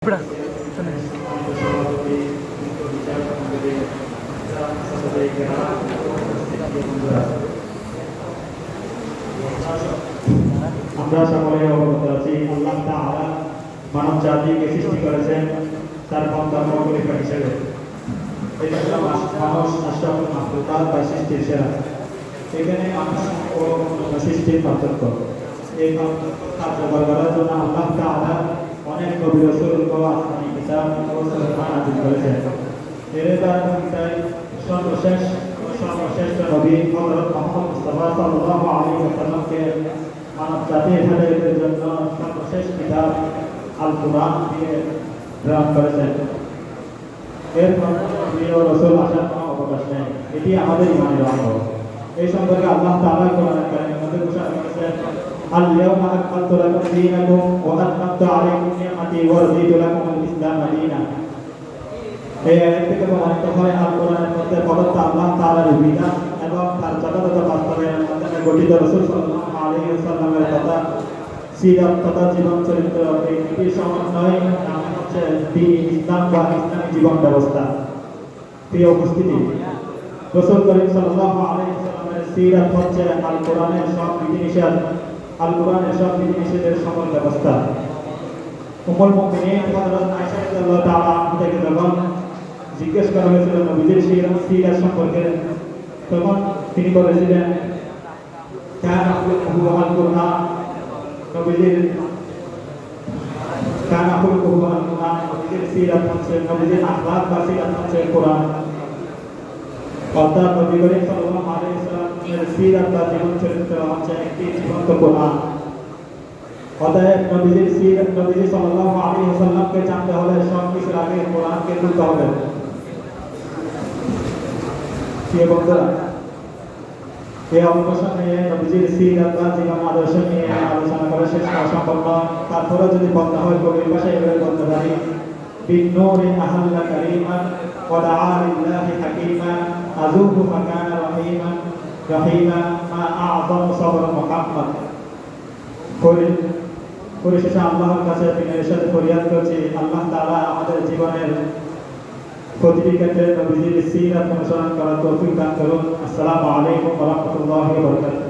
আমরা সকলে অবগত আছি আল্লাহ তাআলা মানব জাতিকে সৃষ্টি করেছেন তার বান্দা খলিফা হিসেবে। এটা মানুষ আশরাফুল মাখলুকাত বা সৃষ্টির সেরা। এখানে মানুষ ও সৃষ্টির পার্থক্য, এই পার্থক্য কার্যকর করার জন্য আল্লাহ তাআলা অনেক নবী রাসূল ও আসমানী কিতাব ও সুন্নাহ নাযিল করেছেন। এর দ্বারা সর্বশ্রেষ্ঠ নবী হযরত মুহাম্মদ মুস্তাফা সাল্লাল্লাহু আলাইহি ওয়াসাল্লামকে মানব জাতির হেদায়েতের জন্য সর্বশেষ কিতাব আল কুরআন দিয়ে প্রেরণ করেছেন। এর প্রিয় রাসূল আসার কোনো অবকাশ নেই, এটি আমাদের ঈমানের অঙ্গ। এই সম্পর্কে আল্লাহ তাআলা কোরআনে কারীমের মধ্যে ঘোষণা করেছেন, আল-ইয়াওমা আকমালতু লাকুম দীনাকুম ওয়া আতমামতু আলাইকুম নি'মাতি ওয়া রাদিতু লাকুমুল ইসলামা দীনান। এই আয়াত থেকে প্রমাণিত হয় আল কোরআনের মধ্যে প্রদত্ত আল্লাহ তাআলার বিধান এবং তার যথাযথ বাস্তবায়নের মাধ্যমে গঠিত রাসূল সাল্লাল্লাহু আলাইহি ওয়াসাল্লামের কথা, সিরাত তথা জীবন চরিত্র, এই দুটির সমন্বয় নাম হচ্ছে দ্বীন ইসলাম বা ইসলামী জীবন ব্যবস্থা। প্রিয় উপস্থিতি, রাসূল করিম সাল্লাল্লাহু আলাইহি ওয়াসাল্লামের সিরাত হচ্ছে আল কোরআনের সব বিধিনিষেধের সকল ব্যবস্থা। উম্মুল মুমিনিন হযরত আয়েশা রাদিয়াল্লাহু তাআলা আনহা থেকে যখন জিজ্ঞেস করা হয়েছিল নবীজির সিরাত সম্পর্কে, তখন তিনি বলেছিলেন, কানা খুলুকুহু আল কুরআন, নবীজির সিরাত হচ্ছে, নবীজির আখলাক বা সিরাত হচ্ছে কোরআন। অর্থাৎ নবী করিম সাল্লাল্লাহু আলাইহি ওয়াসাল্লামের সিরাত বা জীবন চরিত্র হচ্ছে একটি জীবন্ত কোরআন। অতএব নবীজির সিরাত, নবীজি সাল্লাল্লাহু আলাইহি ওয়াসাল্লামকে জানতে হলে সব কিছুর আগে কোরআনকে তুলতে হবে। প্রিয় বন্ধুরা, এই অবকাশ নিয়ে নবীজির সিরাত বা জীবন আদর্শ নিয়ে আলোচনা করা শেষ করা সম্ভব নয়। তারপরে যদি বলতে হয় কবির ভাষায় এভাবে বলতে পারি, বিন-নূরি আহাল্লা কারীমান ওয়া দাআ লিল্লাহি হাকীমান আযুহু ফাকানা রহিমা মা আ'যামু সাবর মুহাম্মদ। পরিশেষে আল্লাহর কাছে বিনয়ের সাথে ফরিয়াদ করছি, আল্লাহ তাআলা আমাদের জীবনের প্রতিটি ক্ষেত্রে নবীজির সিরাত অনুসরণ করার তৌফিক দান করুন। আসসালামু আলাইকুম ওয়া রাহমাতুল্লাহি ওয়া বারাকাতুহু।